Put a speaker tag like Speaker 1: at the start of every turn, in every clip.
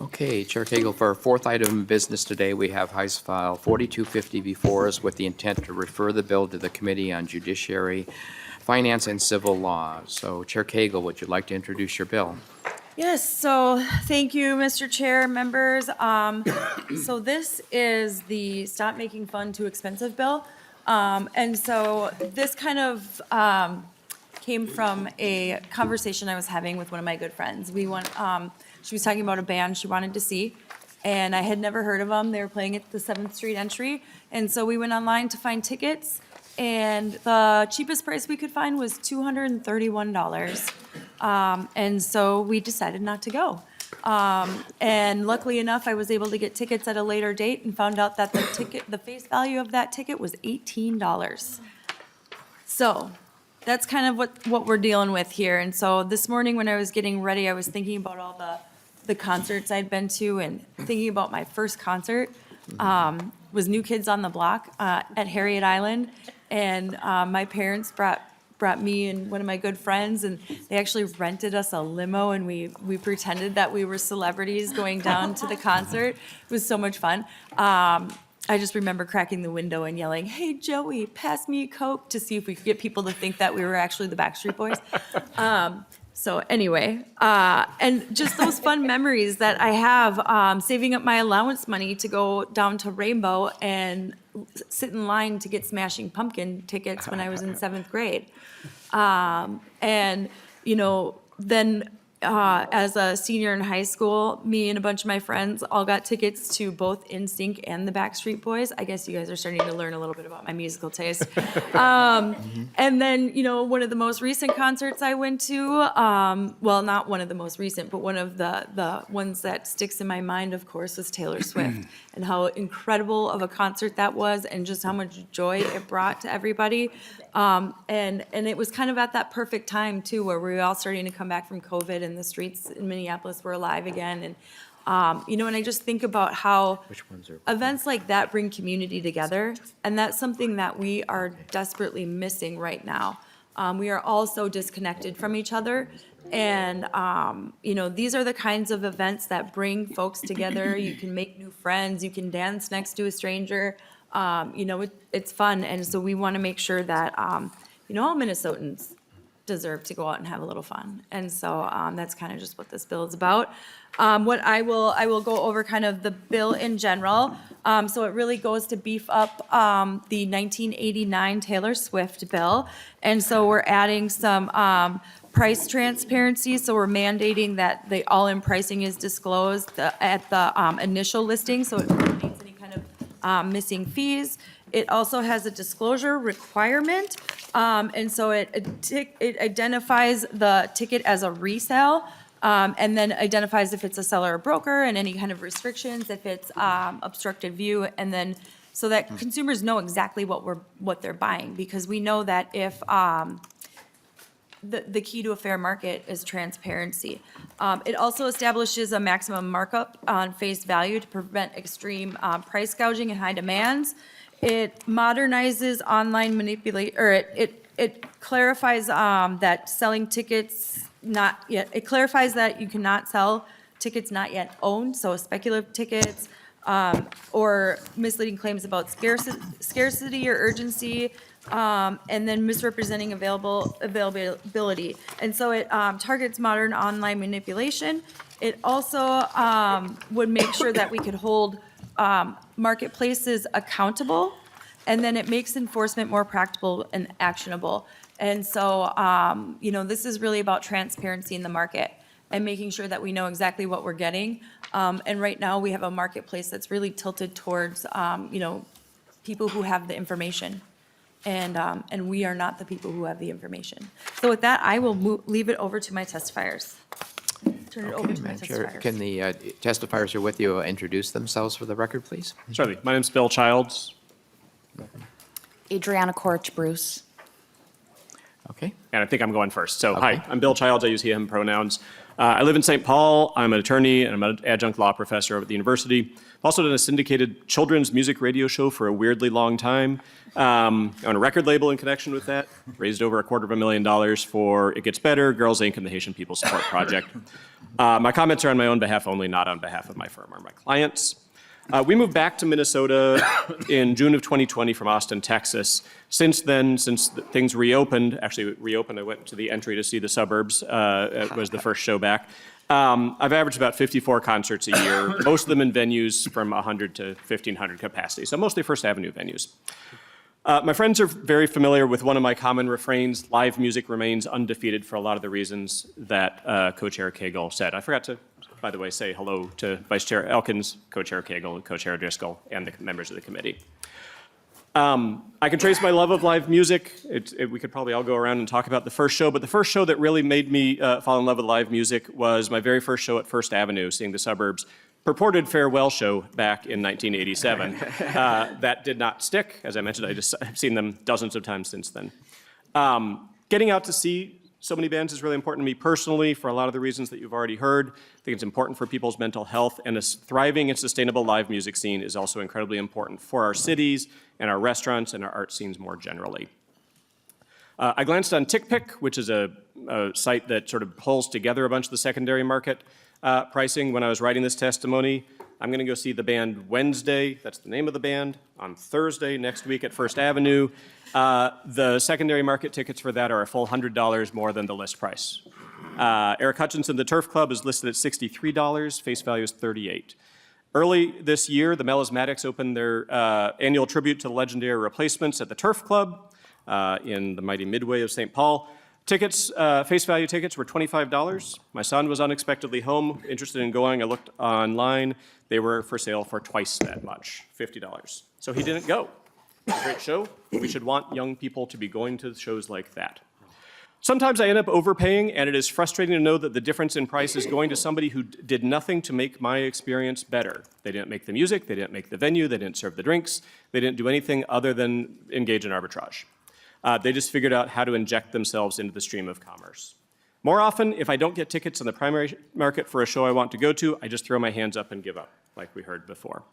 Speaker 1: Okay, Chair Cagle, for our fourth item of business today, we have House File 4250 before us with the intent to refer the bill to the Committee on Judiciary, Finance, and Civil Law. So, Chair Cagle, would you like to introduce your bill?
Speaker 2: Yes, so thank you, Mr. Chair, members. So this is the Stop Making Fun Too Expensive bill. And so this kind of came from a conversation I was having with one of my good friends. She was talking about a band she wanted to see, and I had never heard of them. They were playing at the 7th Street entry, and so we went online to find tickets, and the cheapest price we could find was $231. And so we decided not to go. And luckily enough, I was able to get tickets at a later date and found out that the face value of that ticket was $18. So that's kind of what we're dealing with here. And so this morning when I was getting ready, I was thinking about all the concerts I'd been to and thinking about my first concert was New Kids on the Block at Harriet Island. And my parents brought me and one of my good friends, and they actually rented us a limo, and we pretended that we were celebrities going down to the concert. It was so much fun. I just remember cracking the window and yelling, "Hey, Joey, pass me a Coke," to see if we could get people to think that we were actually the Backstreet Boys. So anyway, and just those fun memories that I have, saving up my allowance money to go down to Rainbow and sit in line to get Smashing Pumpkin tickets when I was in 7th grade. And, then as a senior in high school, me and a bunch of my friends all got tickets to both NSYNC and the Backstreet Boys. I guess you guys are starting to learn a little bit about my musical taste. And then, one of the most recent concerts I went to, well, not one of the most recent, but one of the ones that sticks in my mind, of course, was Taylor Swift, and how incredible of a concert that was, and just how much joy it brought to everybody. And it was kind of at that perfect time, too, where we were all starting to come back from COVID, and the streets in Minneapolis were alive again. And, and I just think about how events like that bring community together, and that's something that we are desperately missing right now. We are all so disconnected from each other, and, these are the kinds of events that bring folks together. You can make new friends, you can dance next to a stranger. It's fun, and so we want to make sure that, all Minnesotans deserve to go out and have a little fun. And so that's kind of just what this bill is about. What I will go over kind of the bill in general. So it really goes to beef up the 1989 Taylor Swift bill. And so we're adding some price transparency. So we're mandating that the all-in pricing is disclosed at the initial listing, so it eliminates any kind of missing fees. It also has a disclosure requirement, and so it identifies the ticket as a resale, and then identifies if it's a seller or broker and any kind of restrictions, if it's obstructed view, and then so that consumers know exactly what they're buying, because we know that if the key to a fair market is transparency. It also establishes a maximum markup on face value to prevent extreme price gouging and high demands. It modernizes online it clarifies that selling tickets it clarifies that you cannot sell tickets not yet owned, so speculative tickets or misleading claims about scarcity or urgency, and then misrepresenting availability. And so it targets modern online manipulation. It also would make sure that we could hold marketplaces accountable, and then it makes enforcement more practical and actionable. And so, this is really about transparency in the market and making sure that we know exactly what we're getting. And right now, we have a marketplace that's really tilted towards, people who have the information. And we are not the people who have the information. So with that, I will leave it over to my testifiers. Turn it over to my testifiers.
Speaker 1: Can the testifiers who are with you introduce themselves for the record, please?
Speaker 3: Certainly. My name's Bill Childs.
Speaker 4: Adriana Corch Bruce.
Speaker 1: Okay.
Speaker 3: And I think I'm going first. So,
Speaker 1: Okay.
Speaker 3: Hi, I'm Bill Childs. I use he, him pronouns. I live in St. Paul. I'm an attorney and I'm an adjunct law professor over at the university. I've also done a syndicated children's music radio show for a weirdly long time. I own a record label in connection with that. Raised over $250,000 for It Gets Better, Girls Inc. and the Haitian People Support Project. My comments are on my own behalf only, not on behalf of my firm or my clients. We moved back to Minnesota in June of 2020 from Austin, Texas. Since then, since things reopened, I went to the entry to see the suburbs. It was the first show back. I've averaged about 54 concerts a year, most of them in venues from 100 to 1,500 capacity, so mostly First Avenue venues. My friends are very familiar with one of my common refrains: live music remains undefeated for a lot of the reasons that Co-Chair Cagle said. I forgot to, by the way, say hello to Vice Chair Elkins, Co-Chair Cagle, Co-Chair Driscoll, and the members of the committee. I can trace my love of live music. We could probably all go around and talk about the first show, but the first show that really made me fall in love with live music was my very first show at First Avenue, seeing the suburbs. Purported farewell show back in 1987. That did not stick. As I mentioned, I've seen them dozens of times since then. Getting out to see so many bands is really important to me personally for a lot of the reasons that you've already heard. I think it's important for people's mental health, and a thriving and sustainable live music scene is also incredibly important for our cities and our restaurants and our art scenes more generally. I glanced on TickPick, which is a site that sort of pulls together a bunch of the secondary market pricing when I was writing this testimony. I'm going to go see the band Wednesday, that's the name of the band, on Thursday next week at First Avenue. The secondary market tickets for that are a full $100 more than the list price. Eric Hutchinson, the Turf Club, is listed at $63, face value is $38. Early this year, the Melismatics opened their annual tribute to the legendary Replacements at the Turf Club in the mighty Midway of St. Paul. Tickets, face value tickets were $25. My son was unexpectedly home, interested in going. I looked online. They were for sale for twice that much, $50. So he didn't go. Great show. We should want young people to be going to shows like that. Sometimes I end up overpaying, and it is frustrating to know that the difference in price is going to somebody who did nothing to make my experience better. They didn't make the music, they didn't make the venue, they didn't serve the drinks, they didn't do anything other than engage in arbitrage. They just figured out how to inject themselves into the stream of commerce. More often, if I don't get tickets in the primary market for a show I want to go to, I just throw my hands up and give up, like we heard before.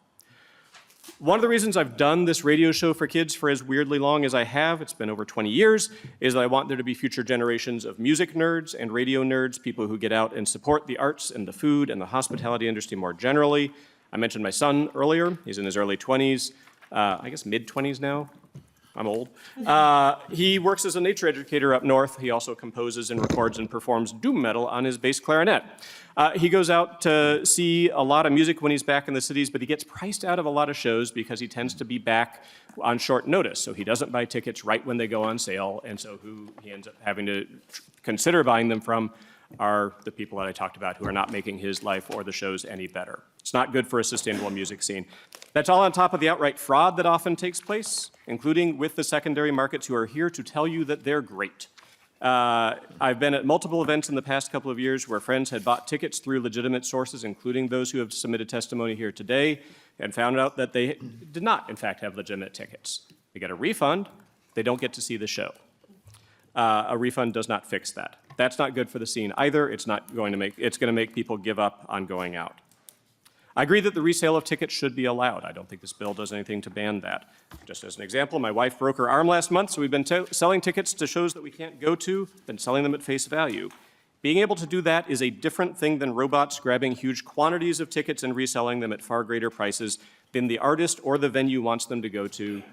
Speaker 3: One of the reasons I've done this radio show for kids for as weirdly long as I have, it's been over 20 years, is that I want there to be future generations of music nerds and radio nerds, people who get out and support the arts and the food and the hospitality industry more generally. I mentioned my son earlier. He's in his early 20s, I guess mid-20s now. I'm old. He works as a nature educator up north. He also composes and records and performs doom metal on his bass clarinet. He goes out to see a lot of music when he's back in the cities, but he gets priced out of a lot of shows because he tends to be back on short notice. So he doesn't buy tickets right when they go on sale, and so who he ends up having to consider buying them from are the people that I talked about who are not making his life or the shows any better. It's not good for a sustainable music scene. That's all on top of the outright fraud that often takes place, including with the secondary markets who are here to tell you that they're great. I've been at multiple events in the past couple of years where friends had bought tickets through legitimate sources, including those who have submitted testimony here today, and found out that they did not, in fact, have legitimate tickets. They get a refund, they don't get to see the show. A refund does not fix that. That's not good for the scene either. It's going to make people give up on going out. I agree that the resale of tickets should be allowed. I don't think this bill does anything to ban that. Just as an example, my wife broke her arm last month, so we've been selling tickets to shows that we can't go to, been selling them at face value. Being able to do that is a different thing than robots grabbing huge quantities of tickets and reselling them at far greater prices than the artist or the venue wants them to go to,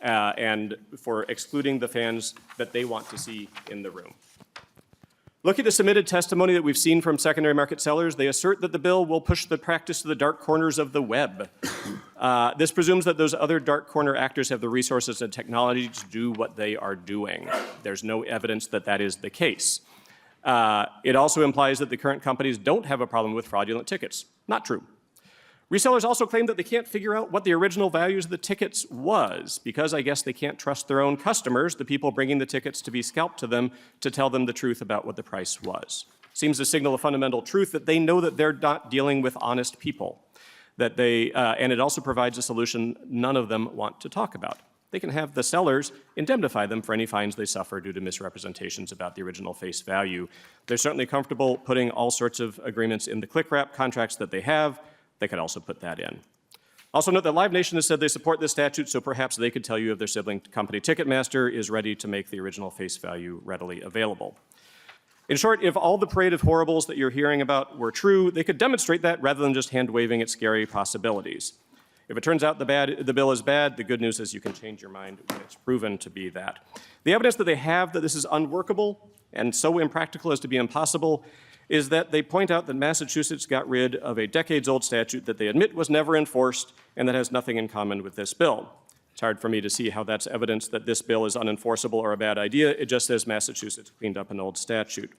Speaker 3: and for excluding the fans that they want to see in the room. Look at the submitted testimony that we've seen from secondary market sellers. They assert that the bill will push the practice to the dark corners of the web. This presumes that those other dark corner actors have the resources and technology to do what they are doing. There's no evidence that that is the case. It also implies that the current companies don't have a problem with fraudulent tickets. Not true. Resellers also claim that they can't figure out what the original values of the tickets was, because I guess they can't trust their own customers, the people bringing the tickets to be scalped to them, to tell them the truth about what the price was. Seems to signal a fundamental truth that they know that they're not dealing with honest people, that and it also provides a solution none of them want to talk about. They can have the sellers indemnify them for any fines they suffer due to misrepresentations about the original face value. They're certainly comfortable putting all sorts of agreements in the click-wrap contracts that they have. They could also put that in. Also note that Live Nation has said they support this statute, so perhaps they could tell you if their sibling company Ticketmaster is ready to make the original face value readily available. In short, if all the parade of horribles that you're hearing about were true, they could demonstrate that rather than just hand-waving at scary possibilities. If it turns out the bill is bad, the good news is you can change your mind when it's proven to be that. The evidence that they have that this is unworkable and so impractical as to be impossible is that they point out that Massachusetts got rid of a decades-old statute that they admit was never enforced and that has nothing in common with this bill. It's hard for me to see how that's evidence that this bill is unenforceable or a bad idea. It just says Massachusetts cleaned up an old statute.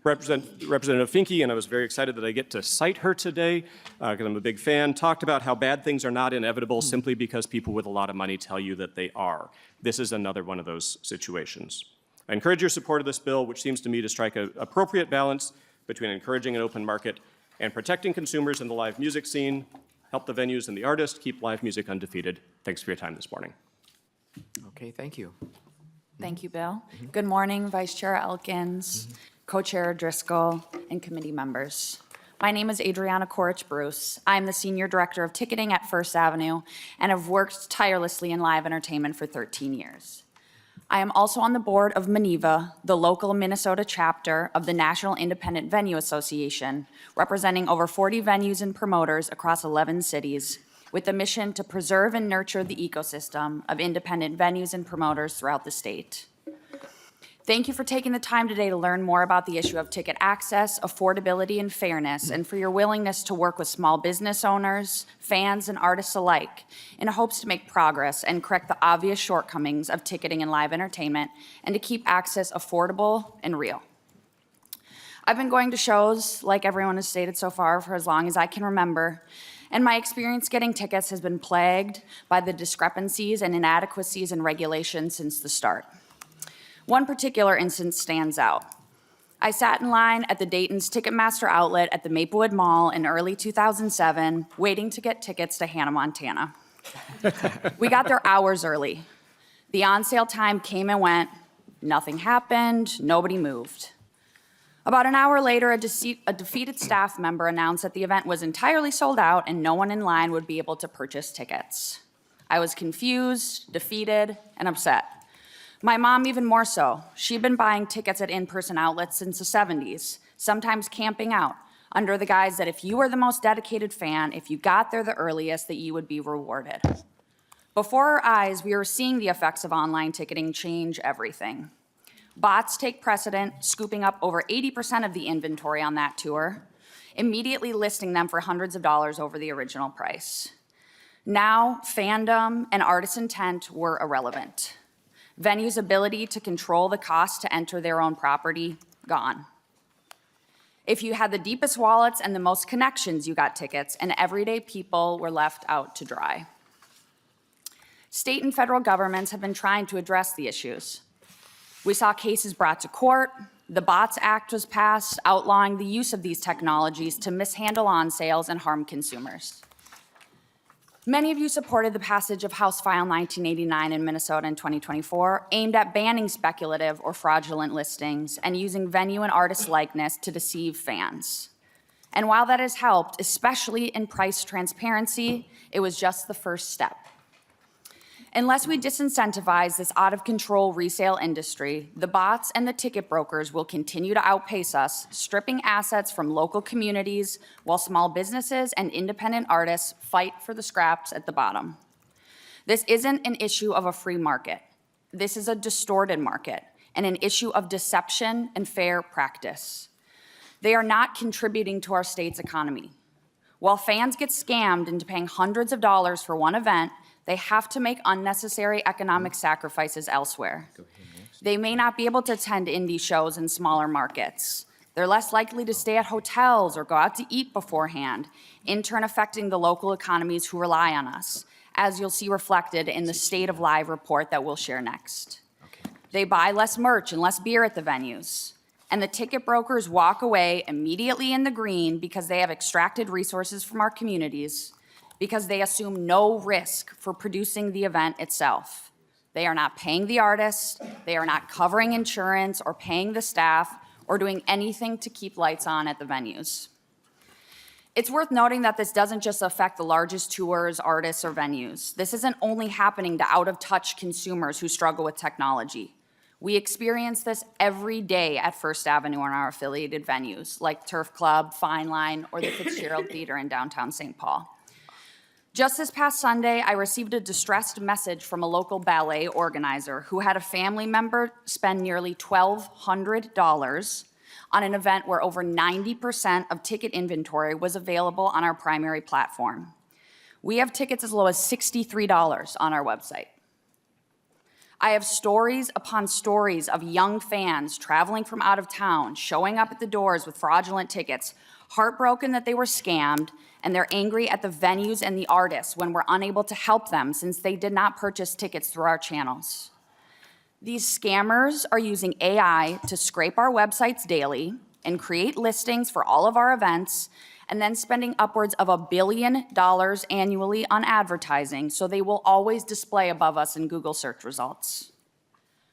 Speaker 3: Representative Finke, and I was very excited that I get to cite her today because I'm a big fan, talked about how bad things are not inevitable simply because people with a lot of money tell you that they are. This is another one of those situations. I encourage your support of this bill, which seems to me to strike an appropriate balance between encouraging an open market and protecting consumers in the live music scene, help the venues and the artists keep live music undefeated. Thanks for your time this morning.
Speaker 1: Okay, thank you.
Speaker 4: Thank you, Bill. Good morning, Vice Chair Elkins, Co-Chair Driscoll, and committee members. My name is Adriana Korich-Bruce. I'm the Senior Director of Ticketing at First Avenue and have worked tirelessly in live entertainment for 13 years. I am also on the board of MNEVA, the local Minnesota chapter of the National Independent Venue Association, representing over 40 venues and promoters across 11 cities, with the mission to preserve and nurture the ecosystem of independent venues and promoters throughout the state. Thank you for taking the time today to learn more about the issue of ticket access, affordability, and fairness, and for your willingness to work with small business owners, fans, and artists alike in hopes to make progress and correct the obvious shortcomings of ticketing and live entertainment and to keep access affordable and real. I've been going to shows, like everyone has stated so far, for as long as I can remember, and my experience getting tickets has been plagued by the discrepancies and inadequacies in regulations since the start. One particular instance stands out. I sat in line at the Dayton's Ticketmaster outlet at the Maplewood Mall in early 2007, waiting to get tickets to Hannah, Montana. We got there hours early. The on-sale time came and went. Nothing happened. Nobody moved. About an hour later, a defeated staff member announced that the event was entirely sold out and no one in line would be able to purchase tickets. I was confused, defeated, and upset. My mom even more so. She'd been buying tickets at in-person outlets since the 70s, sometimes camping out, under the guise that if you were the most dedicated fan, if you got there the earliest, that you would be rewarded. Before our eyes, we were seeing the effects of online ticketing change everything. Bots take precedent, scooping up over 80% of the inventory on that tour, immediately listing them for hundreds of dollars over the original price. Now, fandom and artist intent were irrelevant. Venues' ability to control the cost to enter their own property, gone. If you had the deepest wallets and the most connections, you got tickets, and everyday people were left out to dry. State and federal governments have been trying to address the issues. We saw cases brought to court. The BOTS Act was passed, outlawing the use of these technologies to mishandle on sales and harm consumers. Many of you supported the passage of House File 1989 in Minnesota in 2024, aimed at banning speculative or fraudulent listings and using venue and artist likeness to deceive fans. And while that has helped, especially in price transparency, it was just the first step. Unless we disincentivize this out-of-control resale industry, the bots and the ticket brokers will continue to outpace us, stripping assets from local communities while small businesses and independent artists fight for the scraps at the bottom. This isn't an issue of a free market. This is a distorted market and an issue of deception and fair practice. They are not contributing to our state's economy. While fans get scammed into paying hundreds of dollars for one event, they have to make unnecessary economic sacrifices elsewhere. They may not be able to attend indie shows in smaller markets. They're less likely to stay at hotels or go out to eat beforehand, in turn affecting the local economies who rely on us, as you'll see reflected in the State of Live report that we'll share next. They buy less merch and less beer at the venues, and the ticket brokers walk away immediately in the green because they have extracted resources from our communities, because they assume no risk for producing the event itself. They are not paying the artist, they are not covering insurance or paying the staff or doing anything to keep lights on at the venues. It's worth noting that this doesn't just affect the largest tours, artists, or venues. This isn't only happening to out-of-touch consumers who struggle with technology. We experience this every day at First Avenue and our affiliated venues, like Turf Club, Fine Line, or the Fitzgerald Theater in downtown St. Paul. Just this past Sunday, I received a distressed message from a local ballet organizer who had a family member spend nearly $1,200 on an event where over 90% of ticket inventory was available on our primary platform. We have tickets as low as $63 on our website. I have stories upon stories of young fans traveling from out of town, showing up at the doors with fraudulent tickets, heartbroken that they were scammed, and they're angry at the venues and the artists when we're unable to help them since they did not purchase tickets through our channels. These scammers are using AI to scrape our websites daily and create listings for all of our events, and then spending upwards of $1 billion annually on advertising, so they will always display above us in Google search results.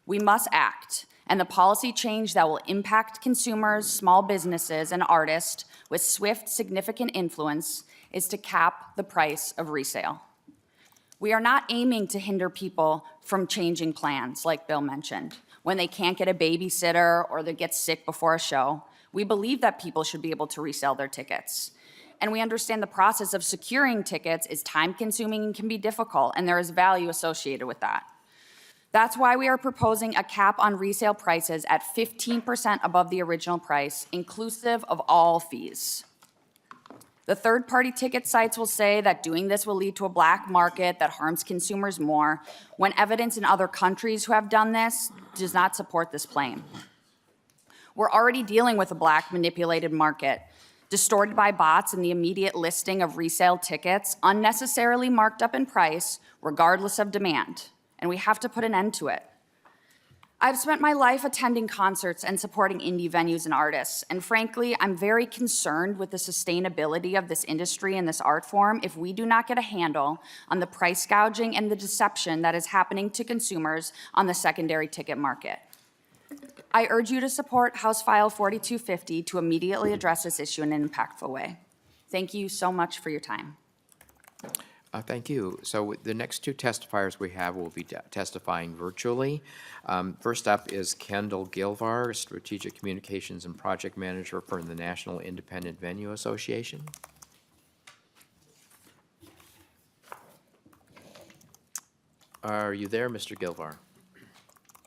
Speaker 4: We must act, and the policy change that will impact consumers, small businesses, and artists with swift, significant influence is to cap the price of resale. We are not aiming to hinder people from changing plans, like Bill mentioned, when they can't get a babysitter or they get sick before a show. We believe that people should be able to resell their tickets. And we understand the process of securing tickets is time-consuming and can be difficult, and there is value associated with that. That's why we are proposing a cap on resale prices at 15% above the original price, inclusive of all fees. The third-party ticket sites will say that doing this will lead to a black market that harms consumers more, when evidence in other countries who have done this does not support this claim. We're already dealing with a black manipulated market, distorted by bots and the immediate listing of resale tickets, unnecessarily marked up in price, regardless of demand, and we have to put an end to it. I've spent my life attending concerts and supporting indie venues and artists, and frankly, I'm very concerned with the sustainability of this industry and this art form if we do not get a handle on the price gouging and the deception that is happening to consumers on the secondary ticket market. I urge you to support House File 4250 to immediately address this issue in an impactful way. Thank you so much for your time.
Speaker 1: Thank you. So the next two testifiers we have will be testifying virtually. First up is Kendall Gilvar, Strategic Communications and Project Manager for the National Independent Venue Association. Are you there, Mr. Gilvar?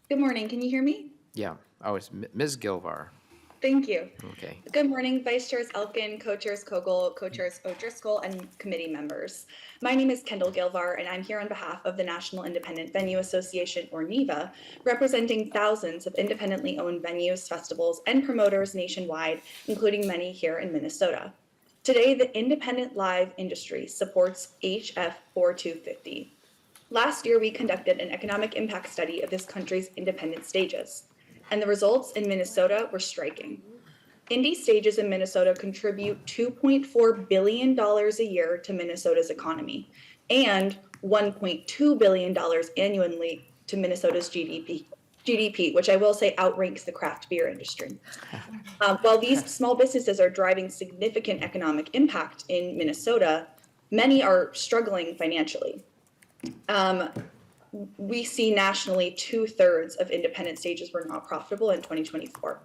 Speaker 5: Good morning. Can you hear me?
Speaker 1: Yeah. Oh, it's Ms. Gilvar.
Speaker 5: Thank you.
Speaker 1: Okay.
Speaker 5: Good morning, Vice Chairs Elkin, Co-Chairs Kogel, Co-Chairs O'Driscoll, and committee members. My name is Kendall Gilvar, and I'm here on behalf of the National Independent Venue Association, or NIVA, representing thousands of independently owned venues, festivals, and promoters nationwide, including many here in Minnesota. Today, the independent live industry supports HF 4250. Last year, we conducted an economic impact study of this country's independent stages, and the results in Minnesota were striking. Indie stages in Minnesota contribute $2.4 billion a year to Minnesota's economy and $1.2 billion annually to Minnesota's GDP, which I will say outranks the craft beer industry. While these small businesses are driving significant economic impact in Minnesota, many are struggling financially. We see nationally 2/3 of independent stages were not profitable in 2024.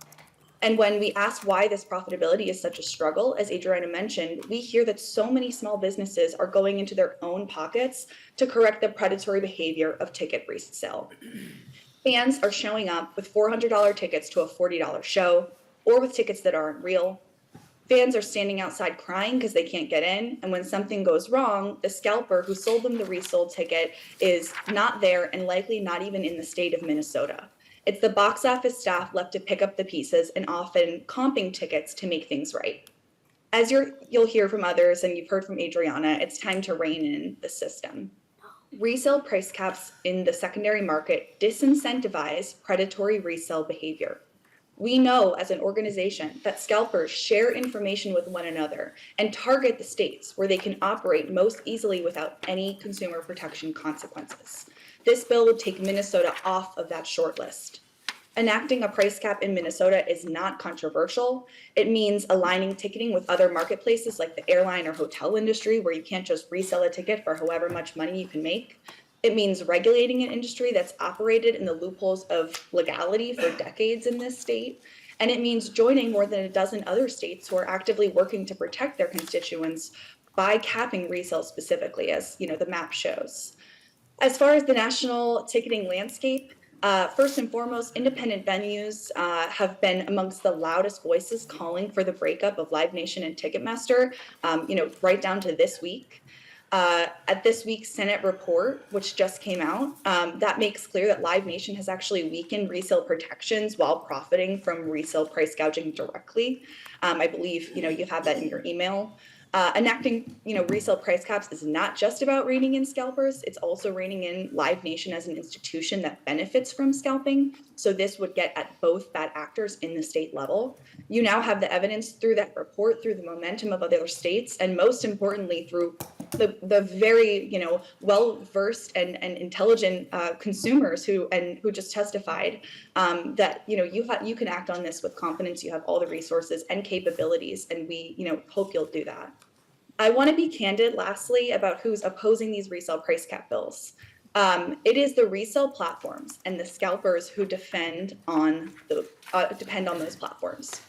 Speaker 5: And when we ask why this profitability is such a struggle, as Adriana mentioned, we hear that so many small businesses are going into their own pockets to correct the predatory behavior of ticket resale. Fans are showing up with $400 tickets to a $40 show, or with tickets that aren't real. Fans are standing outside crying because they can't get in, and when something goes wrong, the scalper who sold them the resold ticket is not there and likely not even in the state of Minnesota. It's the box office staff left to pick up the pieces and often comping tickets to make things right. As you'll hear from others, and you've heard from Adriana, it's time to rein in the system. Resale price caps in the secondary market disincentivize predatory resale behavior. We know as an organization that scalpers share information with one another and target the states where they can operate most easily without any consumer protection consequences. This bill would take Minnesota off of that short list. Enacting a price cap in Minnesota is not controversial. It means aligning ticketing with other marketplaces like the airline or hotel industry, where you can't just resell a ticket for however much money you can make. It means regulating an industry that's operated in the loopholes of legality for decades in this state. And it means joining more than a dozen other states who are actively working to protect their constituents by capping resale specifically, as the map shows. As far as the national ticketing landscape, first and foremost, independent venues have been amongst the loudest voices calling for the breakup of Live Nation and Ticketmaster, right down to this week. At this week's Senate report, which just came out, that makes clear that Live Nation has actually weakened resale protections while profiting from resale price gouging directly. I believe you have that in your email. Enacting resale price caps is not just about reining in scalpers, it's also reining in Live Nation as an institution that benefits from scalping. So this would get at both bad actors in the state level. You now have the evidence through that report, through the momentum of other states, and most importantly through the very well-versed and intelligent consumers who just testified that you can act on this with confidence. You have all the resources and capabilities, and we hope you'll do that. I want to be candid lastly about who's opposing these resale price cap bills. It is the resale platforms and the scalpers who depend on those platforms.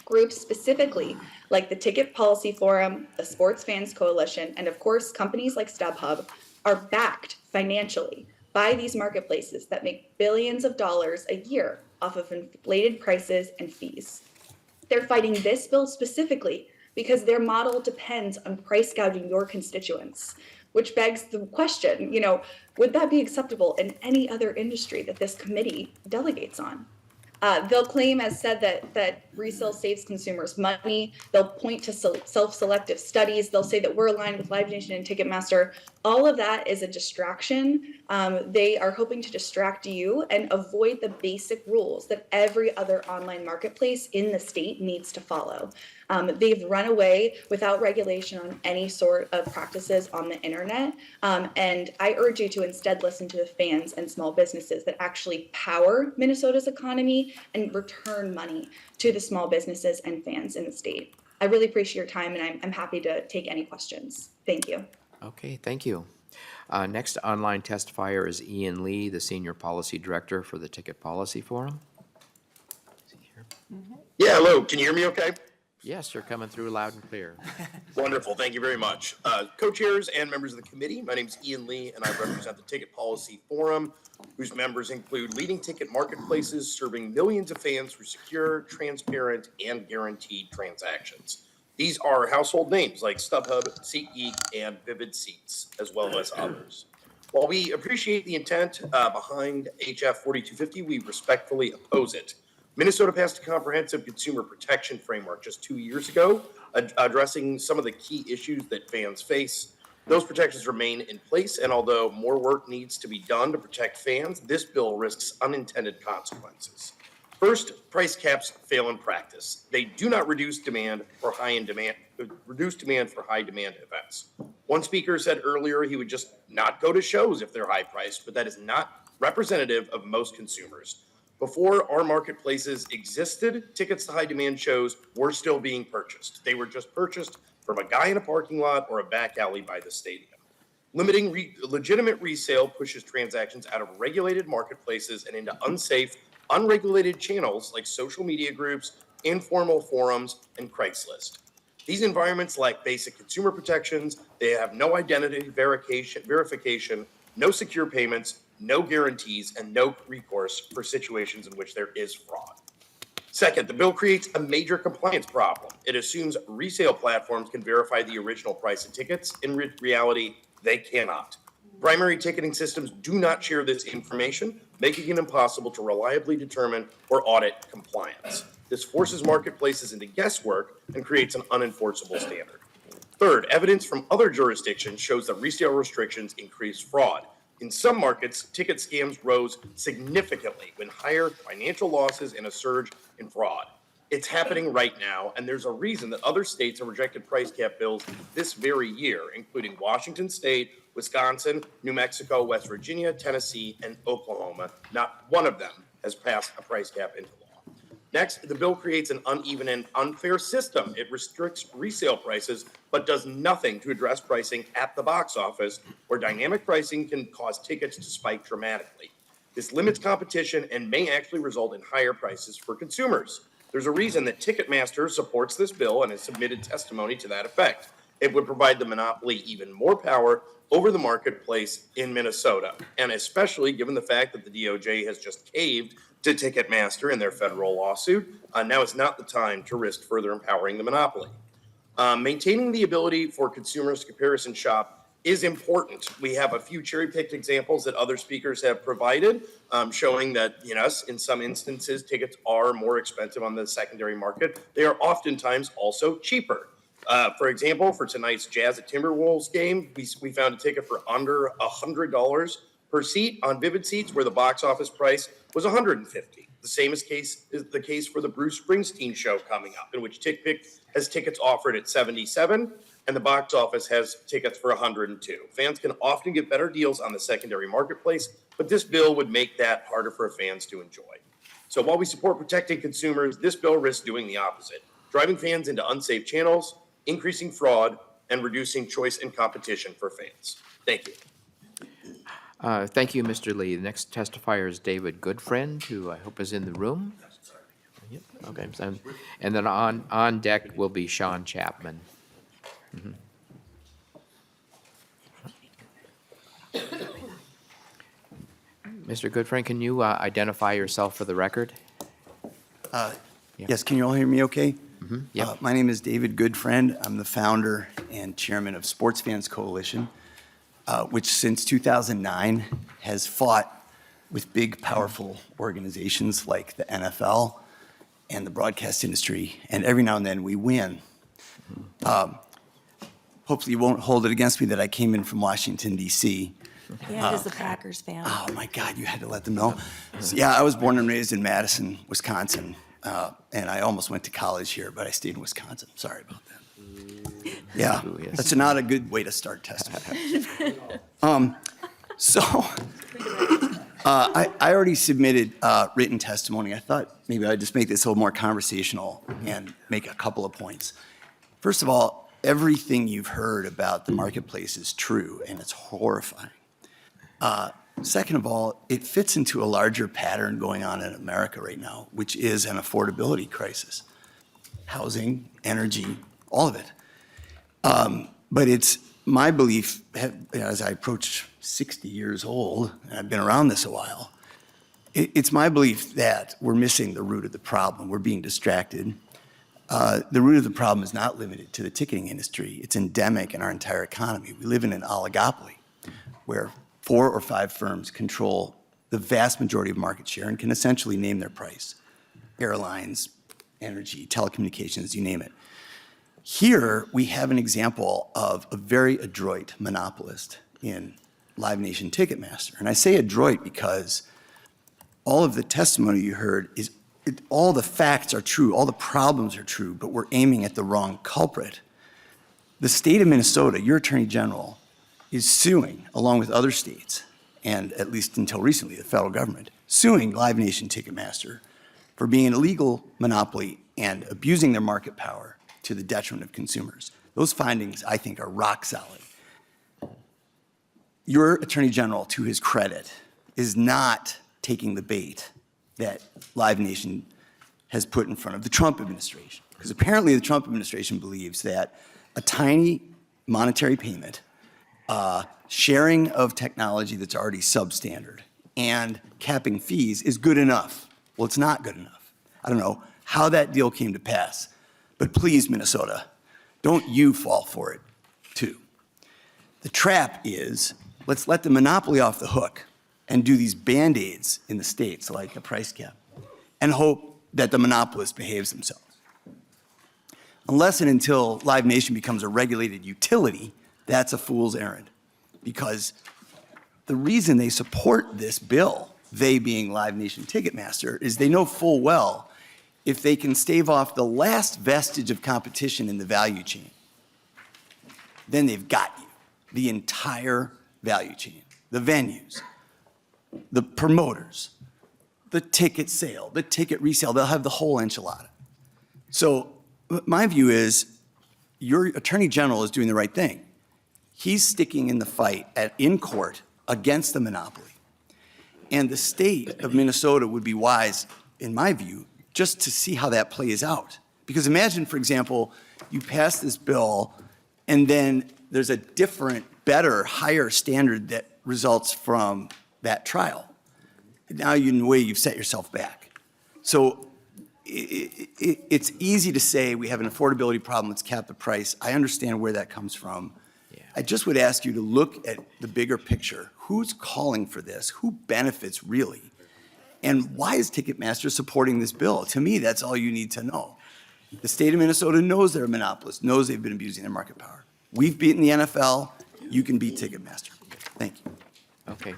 Speaker 5: Groups specifically like the Ticket Policy Forum, the Sports Fans Coalition, and of course companies like StubHub are backed financially by these marketplaces that make billions of dollars a year off of inflated prices and fees. They're fighting this bill specifically because their model depends on price gouging your constituents, which begs the question, would that be acceptable in any other industry that this committee delegates on? They'll claim, as said, that resale saves consumers money. They'll point to self-selective studies. They'll say that we're aligned with Live Nation and Ticketmaster. All of that is a distraction. They are hoping to distract you and avoid the basic rules that every other online marketplace in the state needs to follow. They've run away without regulation on any sort of practices on the internet. And I urge you to instead listen to the fans and small businesses that actually power Minnesota's economy and return money to the small businesses and fans in the state. I really appreciate your time, and I'm happy to take any questions. Thank you.
Speaker 1: Okay, thank you. Next online testifier is Ian Lee, the Senior Policy Director for the Ticket Policy Forum. Is he here?
Speaker 6: Yeah, hello. Can you hear me okay?
Speaker 1: Yes, you're coming through loud and clear.
Speaker 6: Wonderful. Thank you very much. Co-chairs and members of the committee, my name is Ian Lee, and I represent the Ticket Policy Forum, whose members include leading ticket marketplaces serving millions of fans through secure, transparent, and guaranteed transactions. These are household names like StubHub, SeatGeek, and Vivid Seats, as well as others. While we appreciate the intent behind HF 4250, we respectfully oppose it. Minnesota passed a comprehensive consumer protection framework just 2 years ago, addressing some of the key issues that fans face. Those protections remain in place, and although more work needs to be done to protect fans, this bill risks unintended consequences. First, price caps fail in practice. They do not reduce demand for high demand events. One speaker said earlier he would just not go to shows if they're high priced, but that is not representative of most consumers. Before our marketplaces existed, tickets to high demand shows were still being purchased. They were just purchased from a guy in a parking lot or a back alley by the stadium. Limiting legitimate resale pushes transactions out of regulated marketplaces and into unsafe, unregulated channels like social media groups, informal forums, and Craigslist. These environments lack basic consumer protections. They have no identity verification, no secure payments, no guarantees, and no recourse for situations in which there is fraud. Second, the bill creates a major compliance problem. It assumes resale platforms can verify the original price of tickets. In reality, they cannot. Primary ticketing systems do not share this information, making it impossible to reliably determine or audit compliance. This forces marketplaces into guesswork and creates an unenforceable standard. Third, evidence from other jurisdictions shows that resale restrictions increase fraud. In some markets, ticket scams rose significantly when higher financial losses and a surge in fraud. It's happening right now, and there's a reason that other states have rejected price cap bills this very year, including Washington State, Wisconsin, New Mexico, West Virginia, Tennessee, and Oklahoma. Not one of them has passed a price cap into law. Next, the bill creates an uneven and unfair system. It restricts resale prices, but does nothing to address pricing at the box office, where dynamic pricing can cause tickets to spike dramatically. This limits competition and may actually result in higher prices for consumers. There's a reason that Ticketmaster supports this bill and has submitted testimony to that effect. It would provide the monopoly even more power over the marketplace in Minnesota, and especially given the fact that the DOJ has just caved to Ticketmaster in their federal lawsuit, now is not the time to risk further empowering the monopoly. Maintaining the ability for consumers to comparison shop is important. We have a few cherry-picked examples that other speakers have provided, showing that, yes, in some instances, tickets are more expensive on the secondary market. They are oftentimes also cheaper. For example, for tonight's Jazz at Timberwolves game, we found a ticket for under $100 per seat on Vivid Seats, where the box office price was $150. The same is the case for the Bruce Springsteen show coming up, in which TickPick has tickets offered at $77, and the box office has tickets for $102. Fans can often get better deals on the secondary marketplace, but this bill would make that harder for fans to enjoy. So while we support protecting consumers, this bill risks doing the opposite, driving fans into unsafe channels, increasing fraud, and reducing choice and competition for fans. Thank you.
Speaker 1: Thank you, Mr. Lee. The next testifier is David Goodfriend, who I hope is in the room. Yep, okay, and then on deck will be Sean Chapman. Mr. Goodfriend, can you identify yourself for the record?
Speaker 7: Yes, can you all hear me okay?
Speaker 1: Yep.
Speaker 7: My name is David Goodfriend. I'm the founder and chairman of Sports Fans Coalition, which since 2009 has fought with big, powerful organizations like the NFL and the broadcast industry, and every now and then we win. Hopefully you won't hold it against me that I came in from Washington, D.C.
Speaker 2: Yeah, he's a Packers fan.
Speaker 7: Oh, my God, you had to let them know. So, yeah, I was born and raised in Madison, Wisconsin, and I almost went to college here, but I stayed in Wisconsin. Sorry about that. Yeah,
Speaker 1: Ooh, yes.
Speaker 7: that's not a good way to start testimony. I already submitted written testimony. I thought maybe I'd just make this a little more conversational and make a couple of points. First of all, everything you've heard about the marketplace is true, and it's horrifying. Second of all, it fits into a larger pattern going on in America right now, which is an affordability crisis. Housing, energy, all of it. But it's my belief, as I approach 60 years old, and I've been around this a while, it's my belief that we're missing the root of the problem. We're being distracted. The root of the problem is not limited to the ticketing industry. It's endemic in our entire economy. We live in an oligopoly where 4 or 5 firms control the vast majority of market share and can essentially name their price. Airlines, energy, telecommunications, you name it. Here, we have an example of a very adroit monopolist in Live Nation Ticketmaster. And I say adroit because all of the testimony you heard is, all the facts are true, all the problems are true, but we're aiming at the wrong culprit. The state of Minnesota, your attorney general, is suing, along with other states, and at least until recently, the federal government, suing Live Nation Ticketmaster for being an illegal monopoly and abusing their market power to the detriment of consumers. Those findings, I think, are rock solid. Your attorney general, to his credit, is not taking the bait that Live Nation has put in front of the Trump administration. Because apparently the Trump administration believes that a tiny monetary payment, sharing of technology that's already substandard, and capping fees is good enough. Well, it's not good enough. I don't know how that deal came to pass, but please, Minnesota, don't you fall for it, too. The trap is, let's let the monopoly off the hook and do these Band-Aids in the states, like a price cap, and hope that the monopolist behaves themselves. Unless and until Live Nation becomes a regulated utility, that's a fool's errand. Because the reason they support this bill, they being Live Nation Ticketmaster, is they know full well if they can stave off the last vestige of competition in the value chain, then they've got you. The entire value chain, the venues, the promoters, the ticket sale, the ticket resale. They'll have the whole enchilada. So my view is your Attorney General is doing the right thing. He's sticking in the fight in court against the monopoly. And the state of Minnesota would be wise, in my view, just to see how that plays out. Because imagine, for example, you pass this bill and then there's a different, better, higher standard that results from that trial. Now, in a way, you've set yourself back. So it's easy to say we have an affordability problem, let's cap the price. I understand where that comes from. I just would ask you to look at the bigger picture. Who's calling for this? Who benefits really? And why is Ticketmaster supporting this bill? To me, that's all you need to know. The state of Minnesota knows they're a monopolist, knows they've been abusing their market power. We've beaten the NFL. You can beat Ticketmaster. Thank you.
Speaker 1: Okay,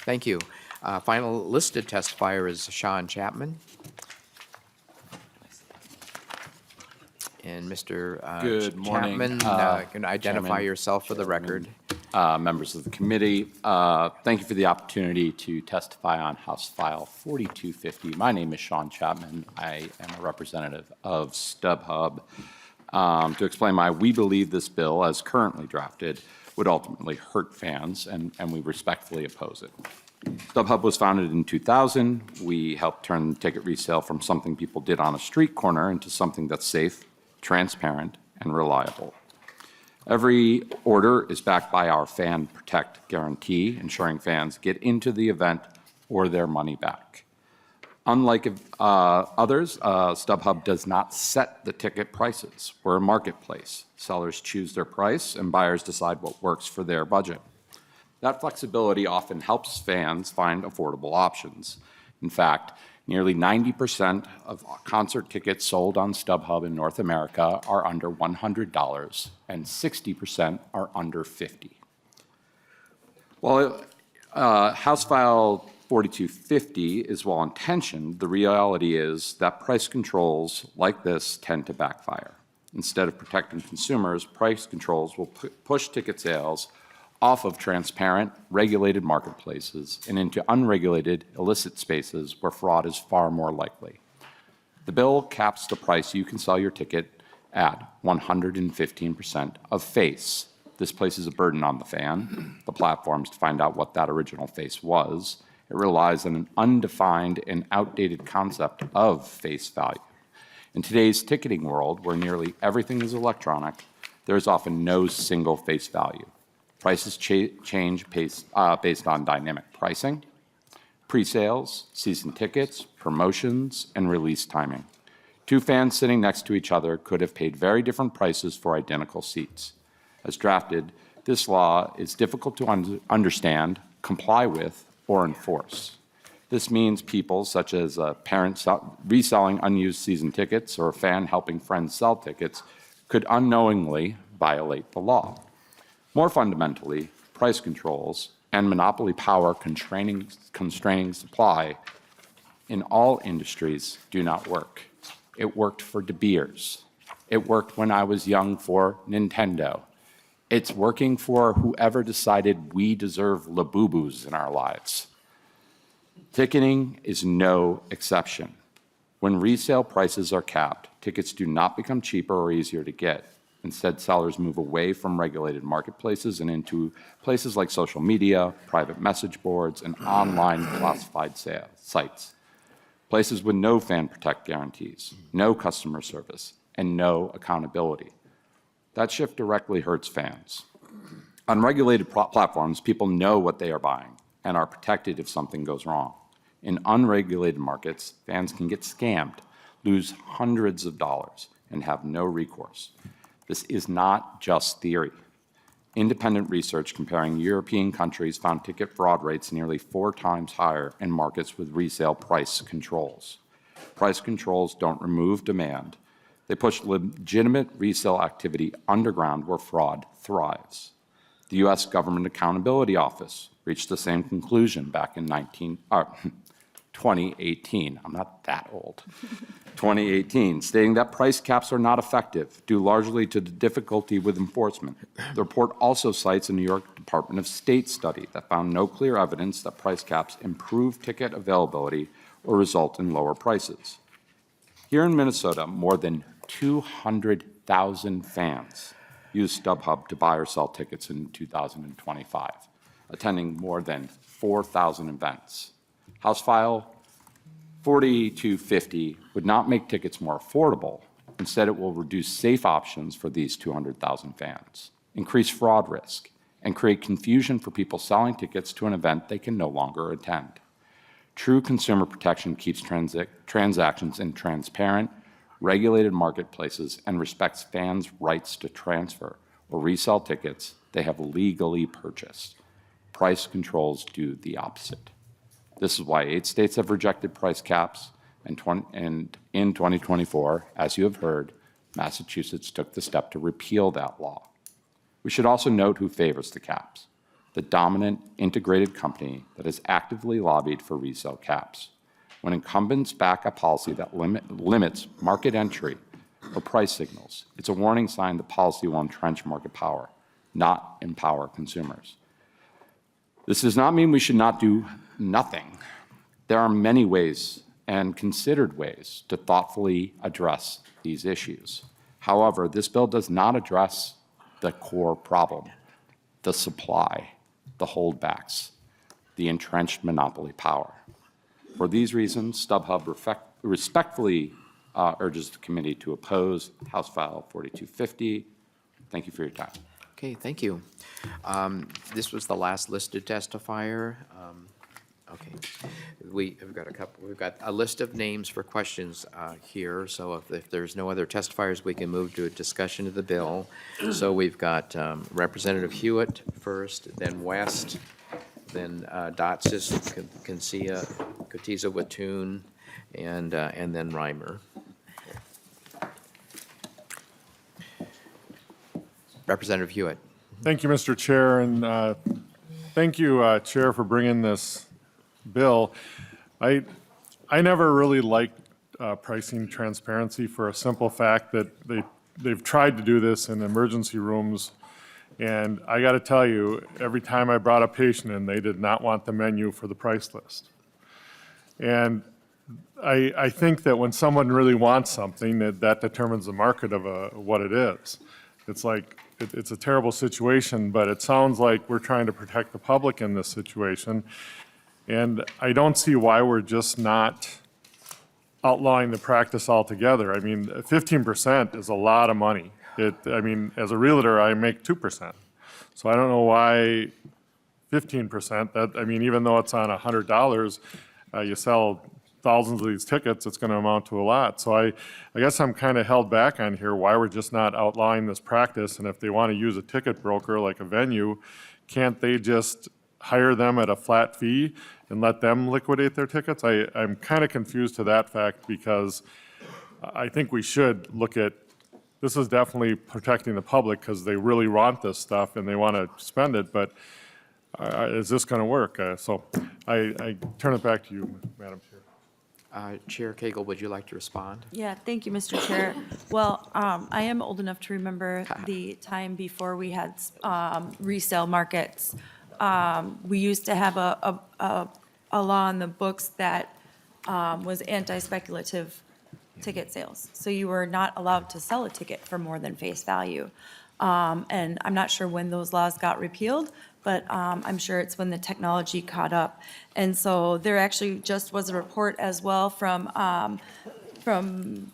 Speaker 1: thank you. Final listed testifier is Sean Chapman. And Mr.
Speaker 8: Good morning,
Speaker 1: Chapman, can identify
Speaker 8: Chairman,
Speaker 1: yourself for the record.
Speaker 8: members of the committee. Thank you for the opportunity to testify on House File 4250. My name is Sean Chapman. I am a representative of StubHub. To explain why we believe this bill, as currently drafted, would ultimately hurt fans, and we respectfully oppose it. StubHub was founded in 2000. We helped turn ticket resale from something people did on a street corner into something that's safe, transparent, and reliable. Every order is backed by our Fan Protect guarantee, ensuring fans get into the event or their money back. Unlike others, StubHub does not set the ticket prices. We're a marketplace. Sellers choose their price, and buyers decide what works for their budget. That flexibility often helps fans find affordable options. In fact, nearly 90% of concert tickets sold on StubHub in North America are under $100, and 60% are under $50. While House File 4250 is well-intentioned, the reality is that price controls like this tend to backfire. Instead of protecting consumers, price controls will push ticket sales off of transparent, regulated marketplaces and into unregulated, illicit spaces where fraud is far more likely. The bill caps the price you can sell your ticket at 115% of face. This places a burden on the fan, the platforms, to find out what that original face was. It relies on an undefined and outdated concept of face value. In today's ticketing world, where nearly everything is electronic, there is often no single face value. Prices change based on dynamic pricing, pre-sales, season tickets, promotions, and release timing. Two fans sitting next to each other could have paid very different prices for identical seats. As drafted, this law is difficult to understand, comply with, or enforce. This means people, such as a parent reselling unused season tickets or a fan helping friends sell tickets, could unknowingly violate the law. More fundamentally, price controls and monopoly power constraining supply in all industries do not work. It worked for De Beers. It worked when I was young for Nintendo. It's working for whoever decided we deserve Labubus in our lives. Ticketing is no exception. When resale prices are capped, tickets do not become cheaper or easier to get. Instead, sellers move away from regulated marketplaces and into places like social media, private message boards, and online classified sites. Places with no Fan Protect guarantees, no customer service, and no accountability. That shift directly hurts fans. On regulated platforms, people know what they are buying and are protected if something goes wrong. In unregulated markets, fans can get scammed, lose hundreds of dollars, and have no recourse. This is not just theory. Independent research comparing European countries found ticket fraud rates nearly 4 times higher in markets with resale price controls. Price controls don't remove demand. They push legitimate resale activity underground where fraud thrives. The U.S. Government Accountability Office reached the same conclusion back in 2018. I'm not that old. 2018, stating that price caps are not effective due largely to the difficulty with enforcement. The report also cites a New York Department of State study that found no clear evidence that price caps improve ticket availability or result in lower prices. Here in Minnesota, more than 200,000 fans used StubHub to buy or sell tickets in 2025, attending more than 4,000 events. House File 4250 would not make tickets more affordable. Instead, it will reduce safe options for these 200,000 fans, increase fraud risk, and create confusion for people selling tickets to an event they can no longer attend. True consumer protection keeps transactions in transparent, regulated marketplaces and respects fans' rights to transfer or resell tickets they have legally purchased. Price controls do the opposite. This is why 8 states have rejected price caps, and in 2024, as you have heard, Massachusetts took the step to repeal that law. We should also note who favors the caps: the dominant integrated company that has actively lobbied for resale caps. When incumbents back a policy that limits market entry or price signals, it's a warning sign the policy will entrench market power, not empower consumers. This does not mean we should not do nothing. There are many ways and considered ways to thoughtfully address these issues. However, this bill does not address the core problem: the supply, the holdbacks, the entrenched monopoly power. For these reasons, StubHub respectfully urges the committee to oppose House File 4250. Thank you for your time.
Speaker 1: Okay, thank you. This was the last listed testifier. Okay, we've got a list of names for questions here, so if there's no other testifiers, we can move to a discussion of the bill. So we've got Representative Hewitt first, then West, then Dotsis, Cotiza Wattoon, and then Reimer. Representative Hewitt.
Speaker 9: Thank you, Mr. Chair, and thank you, Chair, for bringing this bill. I never really liked pricing transparency for a simple fact that they've tried to do this in emergency rooms, and I got to tell you, every time I brought a patient in, they did not want the menu for the price list. And I think that when someone really wants something, that determines the market of what it is. It's like, it's a terrible situation, but it sounds like we're trying to protect the public in this situation. And I don't see why we're just not outlawing the practice altogether. I mean, 15% is a lot of money. I mean, as a realtor, I make 2%. So I don't know why 15%, I mean, even though it's on $100, you sell thousands of these tickets, it's going to amount to a lot. So I guess I'm kind of held back on here why we're just not outlawing this practice. And if they want to use a ticket broker like a venue, can't they just hire them at a flat fee and let them liquidate their tickets? I'm kind of confused to that fact, because I think we should look at, this is definitely protecting the public because they really want this stuff and they want to spend it, but is this going to work? So I turn it back to you, Madam Chair.
Speaker 1: Chair Cagle, would you like to respond?
Speaker 2: Yeah, thank you, Mr. Chair. Well, I am old enough to remember the time before we had resale markets. We used to have a law in the books that was anti-speculative ticket sales. So you were not allowed to sell a ticket for more than face value. And I'm not sure when those laws got repealed, but I'm sure it's when the technology caught up. And so there actually just was a report as well from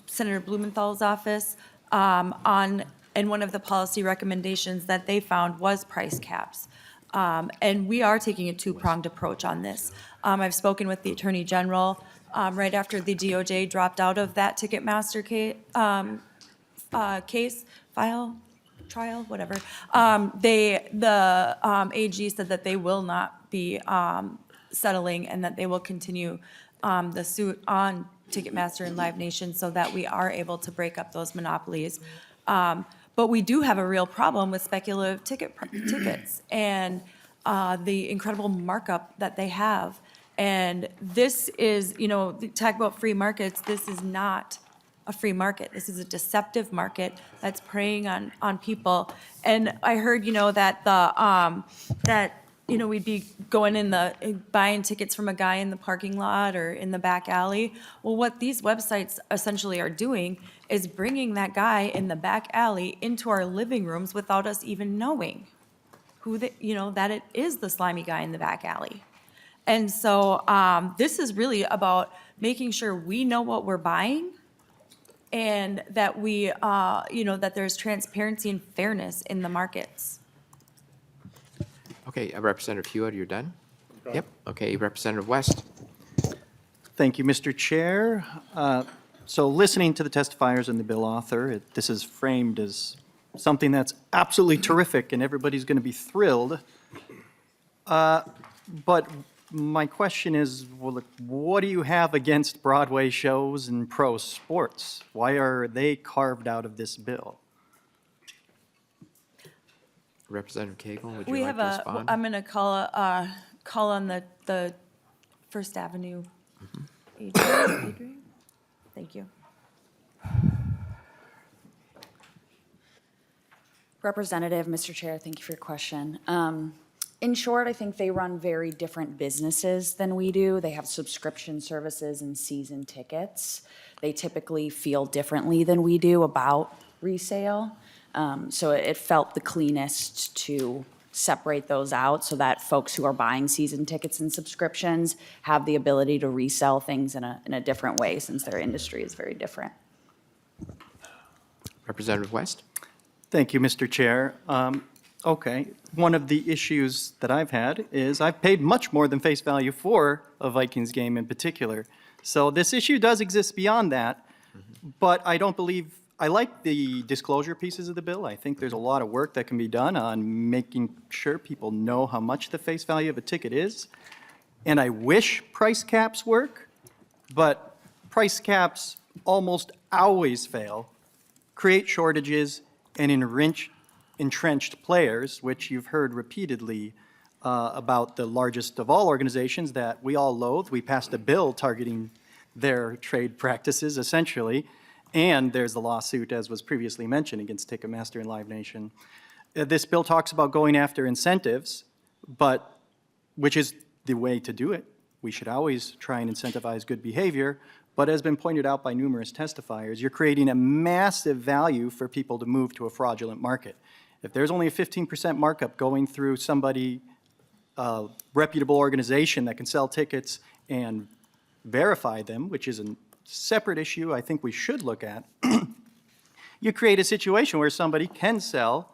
Speaker 2: Senator Blumenthal's office and one of the policy recommendations that they found was price caps. And we are taking a two-pronged approach on this. I've spoken with the Attorney General right after the DOJ dropped out of that Ticketmaster trial, whatever. The AG said that they will not be settling and that they will continue the suit on Ticketmaster and Live Nation so that we are able to break up those monopolies. But we do have a real problem with speculative tickets and the incredible markup that they have. And this is, talk about free markets, this is not a free market. This is a deceptive market that's preying on people. And I heard, that we'd be going buying tickets from a guy in the parking lot or in the back alley. Well, what these websites essentially are doing is bringing that guy in the back alley into our living rooms without us even knowing that it is the slimy guy in the back alley. And so this is really about making sure we know what we're buying and that that there's transparency and fairness in the markets.
Speaker 1: Okay, Representative Hewitt, you're done? Yep, okay, Representative West.
Speaker 10: Thank you, Mr. Chair. So listening to the testifiers and the bill author, this is framed as something that's absolutely terrific and everybody's going to be thrilled. But my question is, well, what do you have against Broadway shows and pro sports? Why are they carved out of this bill?
Speaker 1: Representative Cagle, would
Speaker 2: We
Speaker 1: you like
Speaker 2: have
Speaker 1: to respond?
Speaker 2: I'm going to call on the First Avenue. Adrian? Thank you.
Speaker 4: Representative, Mr. Chair, thank you for your question. In short, I think they run very different businesses than we do. They have subscription services and season tickets. They typically feel differently than we do about resale. So it felt the cleanest to separate those out so that folks who are buying season tickets and subscriptions have the ability to resell things in a different way since their industry is very different.
Speaker 1: Representative West?
Speaker 10: Thank you, Mr. Chair. Okay, one of the issues that I've had is I've paid much more than face value for a Vikings game in particular. So this issue does exist beyond that, but I don't believe, I like the disclosure pieces of the bill. I think there's a lot of work that can be done on making sure people know how much the face value of a ticket is. And I wish price caps work, but price caps almost always fail, create shortages, and entrenched players, which you've heard repeatedly about the largest of all organizations that we all loathe. We passed a bill targeting their trade practices, essentially, and there's the lawsuit, as was previously mentioned, against Ticketmaster and Live Nation. This bill talks about going after incentives, which is the way to do it. We should always try and incentivize good behavior, but as been pointed out by numerous testifiers, you're creating a massive value for people to move to a fraudulent market. If there's only a 15% markup going through somebody, reputable organization that can sell tickets and verify them, which is a separate issue I think we should look at, you create a situation where somebody can sell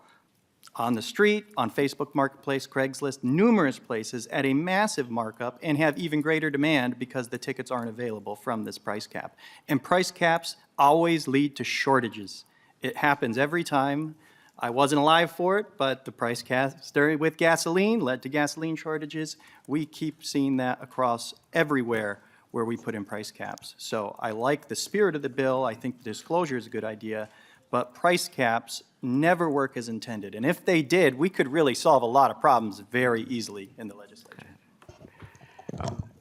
Speaker 10: on the street, on Facebook Marketplace, Craigslist, numerous places at a massive markup and have even greater demand because the tickets aren't available from this price cap. And price caps always lead to shortages. It happens every time. I wasn't alive for it, but the price cap with gasoline led to gasoline shortages. We keep seeing that across everywhere where we put in price caps. So I like the spirit of the bill. I think the disclosure is a good idea, but price caps never work as intended. And if they did, we could really solve a lot of problems very easily in the legislature.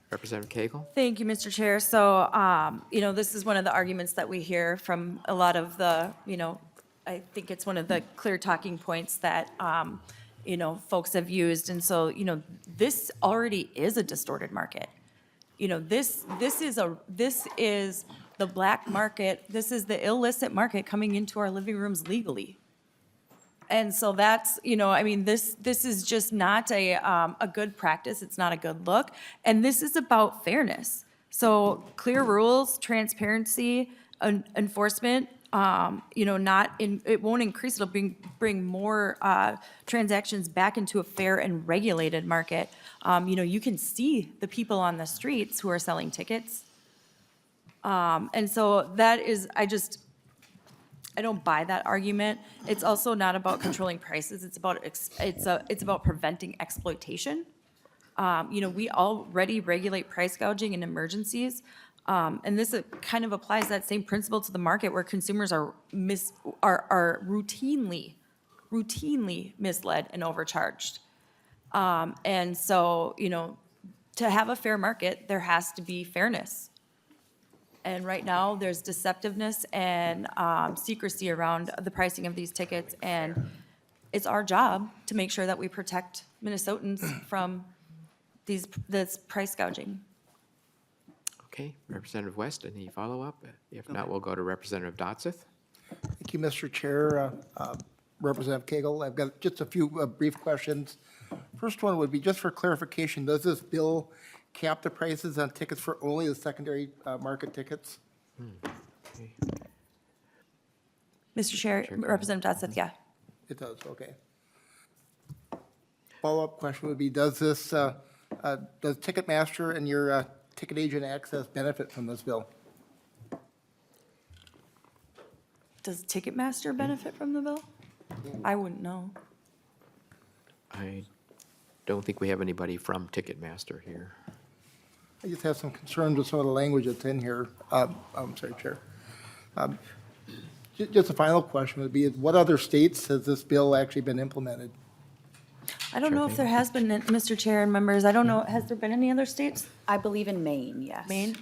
Speaker 1: Representative Cagle?
Speaker 2: Thank you, Mr. Chair. So, this is one of the arguments that we hear from a lot of the, I think it's one of the clear talking points that, folks have used. And so, this already is a distorted market. This is the black market. This is the illicit market coming into our living rooms legally. And so that's, this is just not a good practice. It's not a good look. And this is about fairness. So clear rules, transparency, enforcement, it won't increase. It'll bring more transactions back into a fair and regulated market. You can see the people on the streets who are selling tickets. And so that is, I don't buy that argument. It's also not about controlling prices. It's about preventing exploitation. We already regulate price gouging in emergencies. And this kind of applies that same principle to the market where consumers are routinely misled and overcharged. And so, to have a fair market, there has to be fairness. And right now, there's deceptiveness and secrecy around the pricing of these tickets. And it's our job to make sure that we protect Minnesotans from this price gouging.
Speaker 1: Okay, Representative West, any follow-up? If not, we'll go to Representative Dotseth.
Speaker 11: Thank you, Mr. Chair. Representative Cagle, I've got just a few brief questions. First one would be just for clarification, does this bill cap the prices on tickets for only the secondary market tickets?
Speaker 2: Mr. Chair, Representative Dodseth, yeah.
Speaker 11: It does, okay. Follow-up question would be, does this, does Ticketmaster and your ticket agent access benefit from this bill?
Speaker 2: Does Ticketmaster benefit from the bill? I wouldn't know.
Speaker 1: I don't think we have anybody from Ticketmaster here.
Speaker 11: I just have some concerns with some of the language that's in here. I'm sorry, Chair. Just a final question would be, what other states has this bill actually been implemented?
Speaker 2: I don't know if there has been, Mr. Chair and members, I don't know, has there been any other states?
Speaker 4: I believe in Maine, yes.
Speaker 2: Maine?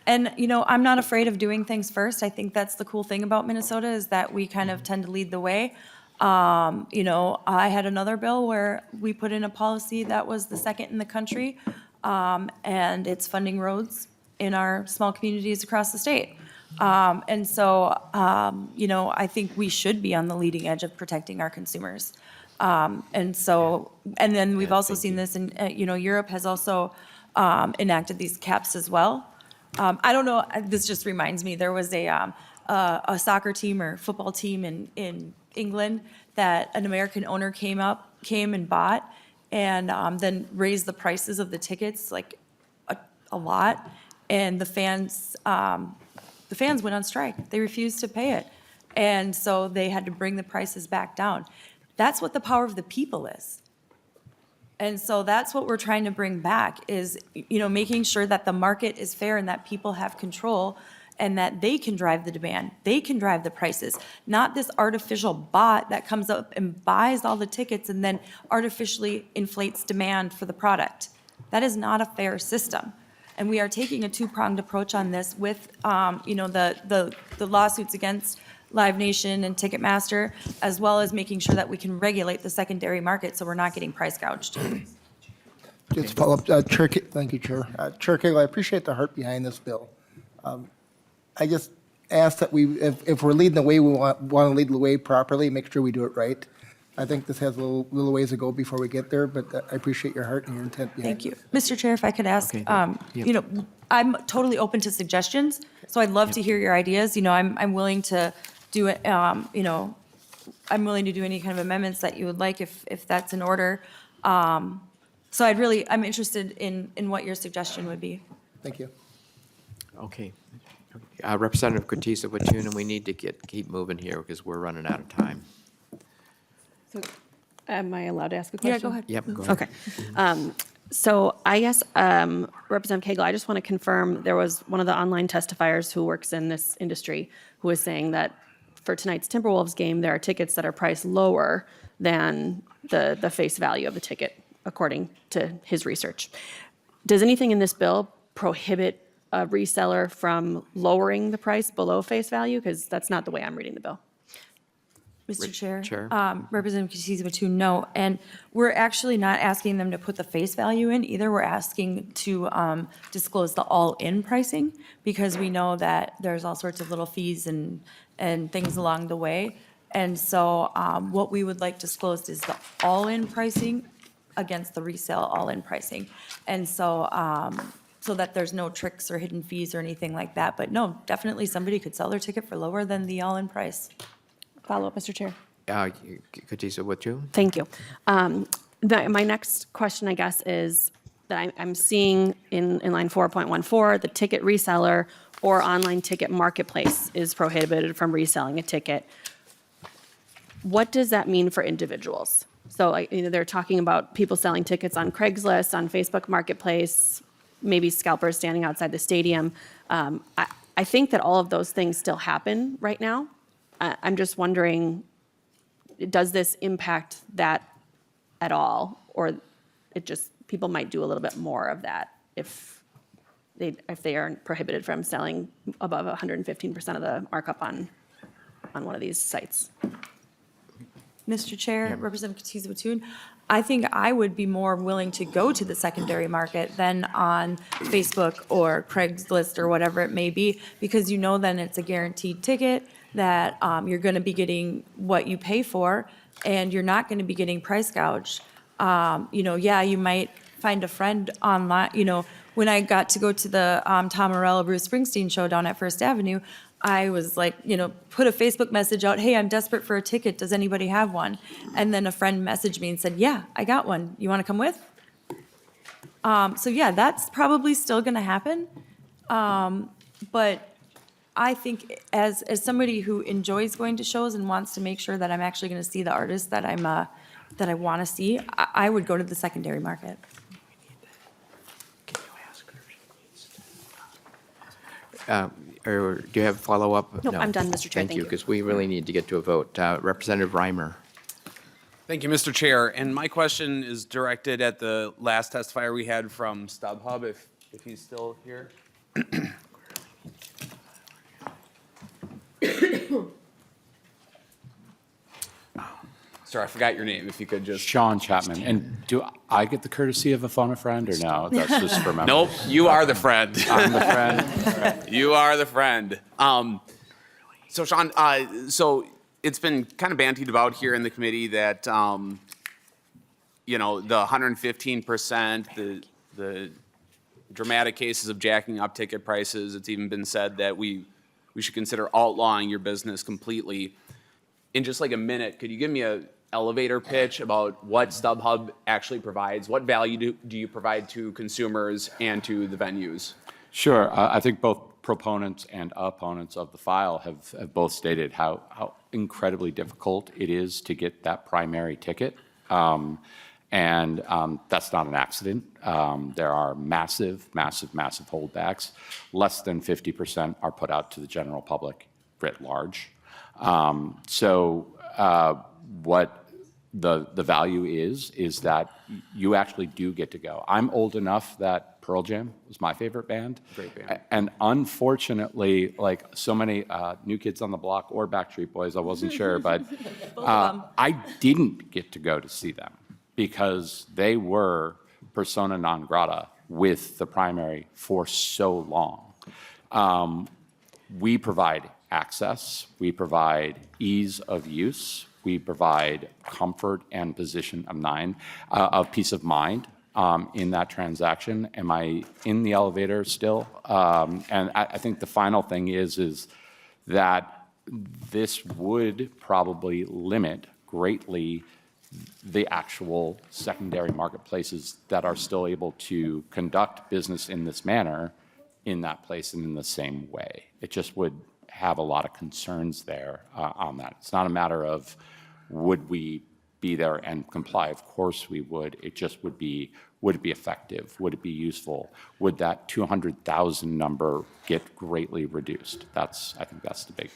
Speaker 2: And, you know, I'm not afraid of doing things first. I think that's the cool thing about Minnesota is that we kind of tend to lead the way. You know, I had another bill where we put in a policy that was the second in the country, and it's funding roads in our small communities across the state. And so, you know, I think we should be on the leading edge of protecting our consumers. And so, and then we've also seen this in, you know, Europe has also enacted these caps as well. I don't know, this just reminds me, there was a soccer team or football team in England that an American owner came and bought and then raised the prices of the tickets like a lot. And the fans went on strike. They refused to pay it. And so they had to bring the prices back down. That's what the power of the people is. And so that's what we're trying to bring back is, you know, making sure that the market is fair and that people have control and that they can drive the demand. They can drive the prices, not this artificial bot that comes up and buys all the tickets and then artificially inflates demand for the product. That is not a fair system. And we are taking a two-pronged approach on this with, you know, the lawsuits against Live Nation and Ticketmaster, as well as making sure that we can regulate the secondary market so we're not getting price gouged.
Speaker 11: Just follow up, Chair, thank you, Chair. Chair Cagle, I appreciate the heart behind this bill. I just ask that if we're leading the way, we want to lead the way properly, make sure we do it right. I think this has a little ways to go before we get there, but I appreciate your heart and your intent behind it.
Speaker 2: Thank you. Mr. Chair, if I could ask,
Speaker 1: Okay.
Speaker 2: you know, I'm totally open to suggestions, so I'd love to hear your ideas. You know, I'm willing to do it, you know, I'm willing to do any kind of amendments that you would like if that's in order. So I'm interested in what your suggestion would be.
Speaker 11: Thank you.
Speaker 1: Okay. Representative Cortese Watun, and we need to keep moving here because we're running out of time.
Speaker 12: So, am I allowed to ask a question?
Speaker 2: Yeah, go ahead.
Speaker 1: Yep, go ahead.
Speaker 12: Okay. So I guess, Representative Cagle, I just want to confirm, there was one of the online testifiers who works in this industry who was saying that for tonight's Timberwolves game, there are tickets that are priced lower than the face value of the ticket, according to his research. Does anything in this bill prohibit a reseller from lowering the price below face value? Because that's not the way I'm reading the bill.
Speaker 2: Mr. Chair.
Speaker 1: Chair.
Speaker 2: Representative Cortese Watun, no. And we're actually not asking them to put the face value in either. We're asking to disclose the all-in pricing because we know that there's all sorts of little fees and things along the way. And so what we would like disclosed is the all-in pricing against the resale all-in pricing. And so so that there's no tricks or hidden fees or anything like that. But no, definitely somebody could sell their ticket for lower than the all-in price.
Speaker 12: Follow-up, Mr. Chair.
Speaker 1: Cortese Watun?
Speaker 12: Thank you. My next question, I guess, is that I'm seeing in line 4.14, the ticket reseller or online ticket marketplace is prohibited from reselling a ticket. What does that mean for individuals? So they're talking about people selling tickets on Craigslist, on Facebook Marketplace, maybe scalpers standing outside the stadium. I think that all of those things still happen right now. I'm just wondering, does this impact that at all? Or it just, people might do a little bit more of that if they aren't prohibited from selling above 115% of the markup on one of these sites?
Speaker 2: Mr. Chair, Representative Katiza-Watun, I think I would be more willing to go to the secondary market than on Facebook or Craigslist or whatever it may be, because you know then it's a guaranteed ticket, that you're going to be getting what you pay for, and you're not going to be getting price gouged. Yeah, you might find a friend online. When I got to go to the Tom Morello Bruce Springsteen show down at First Avenue, I was like, put a Facebook message out, hey, I'm desperate for a ticket, does anybody have one? And then a friend messaged me and said, yeah, I got one, you want to come with? So yeah, that's probably still going to happen. But I think as somebody who enjoys going to shows and wants to make sure that I'm actually going to see the artists that that I want to see, I would go to the secondary market.
Speaker 1: Or do you have a follow-up?
Speaker 12: Nope,
Speaker 1: No.
Speaker 12: I'm done, Mr. Chair. Thank you.
Speaker 1: Because we really need to get to a vote. Representative Reimer.
Speaker 13: Thank you, Mr. Chair. And my question is directed at the last testifier we had from StubHub, if he's still here. Sir, I forgot your name, if you could just.
Speaker 8: Sean Chapman. And do I get the courtesy of a phone a friend, or no? That's just for members.
Speaker 13: Nope, you are the friend.
Speaker 8: I'm the friend.
Speaker 13: You are the friend. So Sean, so it's been kind of bandied about here in the committee that, the 115%, the dramatic cases of jacking up ticket prices. It's even been said that we should consider outlawing your business completely. In just like a minute, could you give me a elevator pitch about what StubHub actually provides? What value do you provide to consumers and to the venues?
Speaker 8: Sure. I think both proponents and opponents of the file have both stated how incredibly difficult it is to get that primary ticket. And that's not an accident. There are massive holdbacks. Less than 50% are put out to the general public writ large. What the value is that you actually do get to go. I'm old enough that Pearl Jam was my favorite band.
Speaker 1: Great band.
Speaker 8: And unfortunately, like so many New Kids on the Block or Backstreet Boys, I wasn't sure, but I didn't get to go to see them because they were persona non grata with the primary for so long. We provide access, we provide ease of use, we provide comfort and position of peace of mind in that transaction. Am I in the elevator still? And I think the final thing is that this would probably limit greatly the actual secondary marketplaces that are still able to conduct business in this manner in that place and in the same way. It just would have a lot of concerns there on that. It's not a matter of would we be there and comply. Of course we would. It just would it be effective? Would it be useful? Would that 200,000 number get greatly reduced? I think that's the big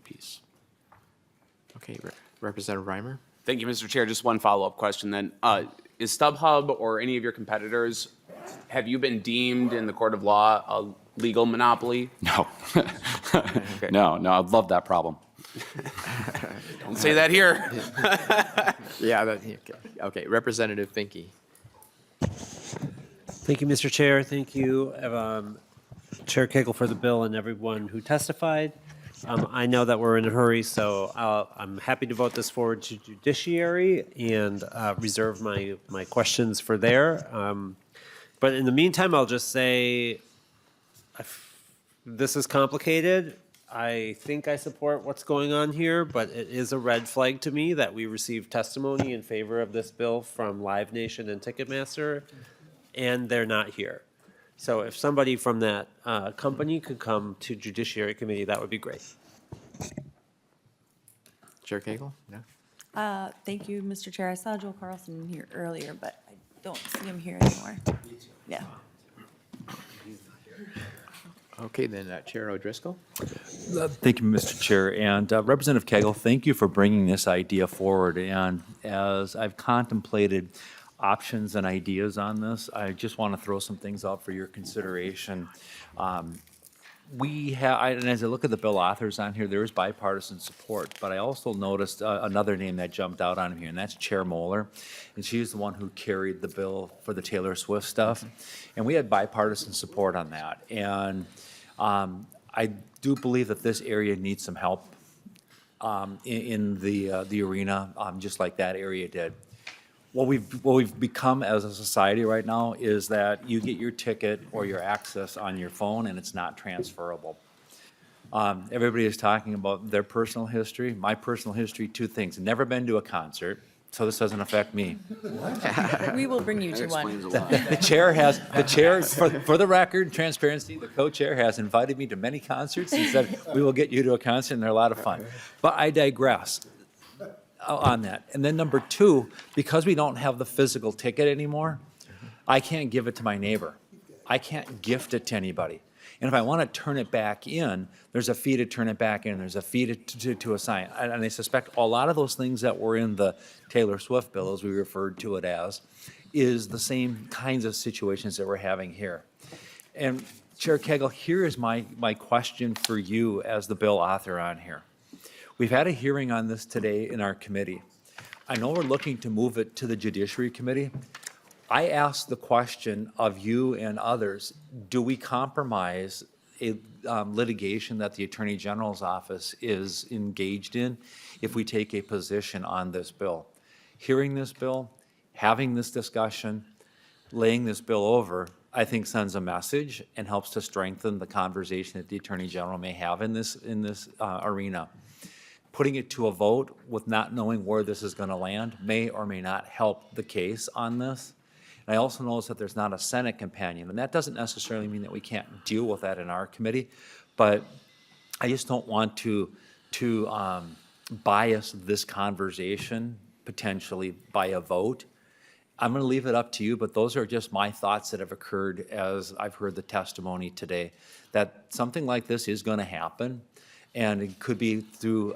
Speaker 8: piece.
Speaker 1: Okay, Representative Reimer.
Speaker 13: Thank you, Mr. Chair. Just one follow-up question then. Is StubHub or any of your competitors, have you been deemed in the court of law a legal monopoly?
Speaker 8: No. No, I'd love that problem.
Speaker 13: Don't say that here.
Speaker 1: Yeah, okay. Representative Finke.
Speaker 14: Thank you, Mr. Chair. Thank you, Chair Cagle, for the bill and everyone who testified. I know that we're in a hurry, so I'm happy to vote this forward to judiciary and reserve my questions for there. But in the meantime, I'll just say this is complicated. I think I support what's going on here, but it is a red flag to me that we received testimony in favor of this bill from Live Nation and Ticketmaster, and they're not here. So if somebody from that company could come to Judiciary Committee, that would be great.
Speaker 1: Chair Cagle? No?
Speaker 2: Thank you, Mr. Chair. I saw Joel Carlson here earlier, but I don't see him here anymore. Yeah.
Speaker 1: Okay, then Chair O'Driscoll.
Speaker 15: Thank you, Mr. Chair. And Representative Cagle, thank you for bringing this idea forward. And as I've contemplated options and ideas on this, I just want to throw some things out for your consideration. we have, and as I look at the bill authors on here, there is bipartisan support, but I also noticed another name that jumped out on here, and that's Chair Moeller. And she's the one who carried the bill for the Taylor Swift stuff. And we had bipartisan support on that. And I do believe that this area needs some help in the arena, just like that area did. What we've become as a society right now is that you get your ticket or your access on your phone and it's not transferable. Everybody is talking about their personal history. My personal history, two things. Never been to a concert, so this doesn't affect me.
Speaker 2: We will bring you to one.
Speaker 15: The chair, for the record, transparency, the co-chair has invited me to many concerts and said, we will get you to a concert and they're a lot of fun. But I digress on that. And then number two, because we don't have the physical ticket anymore, I can't give it to my neighbor. I can't gift it to anybody. And if I want to turn it back in, there's a fee to turn it back in, there's a fee to assign. And I suspect a lot of those things that were in the Taylor Swift bill, as we referred to it as, is the same kinds of situations that we're having here. And Chair Cagle, here is my question for you as the bill author on here. We've had a hearing on this today in our committee. I know we're looking to move it to the Judiciary Committee. I asked the question of you and others, do we compromise a litigation that the Attorney General's office is engaged in if we take a position on this bill? Hearing this bill, having this discussion, laying this bill over, I think sends a message and helps to strengthen the conversation that the Attorney General may have in this arena. Putting it to a vote with not knowing where this is going to land may or may not help the case on this. And I also notice that there's not a Senate companion, and that doesn't necessarily mean that we can't deal with that in our committee, but I just don't want to bias this conversation potentially by a vote. I'm going to leave it up to you, but those are just my thoughts that have occurred as I've heard the testimony today, that something like this is going to happen. And it could be through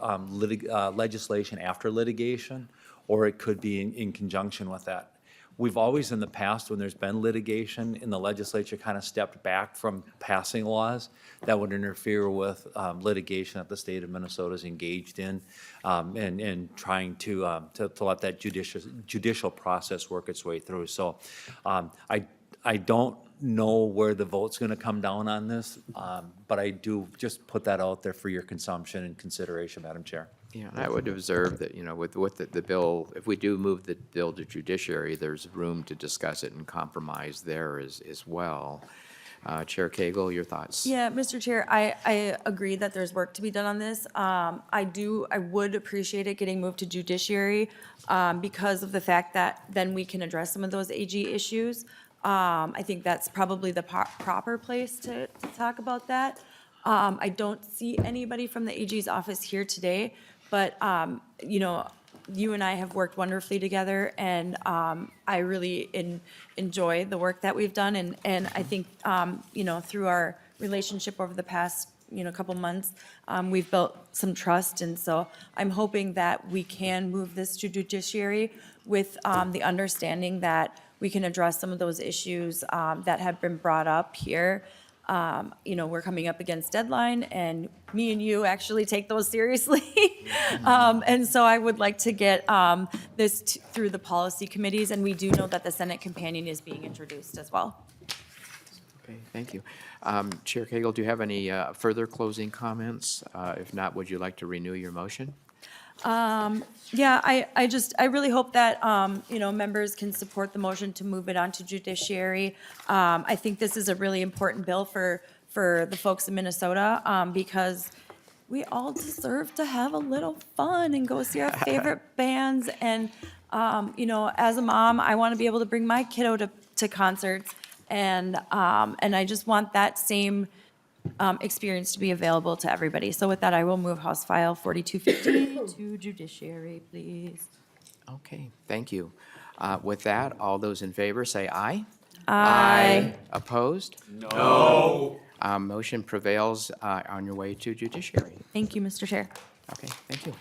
Speaker 15: legislation after litigation, or it could be in conjunction with that. We've always, in the past, when there's been litigation, in the legislature kind of stepped back from passing laws that would interfere with litigation that the state of Minnesota is engaged in, and trying to let that judicial process work its way through. So I don't know where the vote's going to come down on this, but I do just put that out there for your consumption and consideration, Madam Chair.
Speaker 1: Yeah, and I would observe that, with the bill, if we do move the bill to judiciary, there's room to discuss it and compromise there as well. Chair Cagle, your thoughts?
Speaker 2: Yeah, Mr. Chair, I agree that there's work to be done on this. I would appreciate it getting moved to judiciary because of the fact that then we can address some of those AG issues. I think that's probably the proper place to talk about that. I don't see anybody from the AG's office here today, but, you and I have worked wonderfully together, and I really enjoy the work that we've done. And I think, through our relationship over the past, couple months, we've built some trust. And so I'm hoping that we can move this to judiciary with the understanding that we can address some of those issues that have been brought up here. We're coming up against deadline, and me and you actually take those seriously. And so I would like to get this through the policy committees, and we do know that the Senate companion is being introduced as well.
Speaker 1: Okay, thank you. Chair Cagle, do you have any further closing comments? If not, would you like to renew your motion?
Speaker 2: Yeah, I really hope that, members can support the motion to move it on to judiciary. I think this is a really important bill for the folks in Minnesota, because we all deserve to have a little fun and go see our favorite bands. And, as a mom, I want to be able to bring my kiddo to concerts. And I just want that same experience to be available to everybody. So with that, I will move House File 4250 to judiciary, please.
Speaker 1: Okay, thank you. With that, all those in favor say aye.
Speaker 2: Aye.
Speaker 1: Opposed? No. Motion prevails on your way to judiciary.
Speaker 2: Thank you, Mr. Chair.
Speaker 1: Okay, thank you.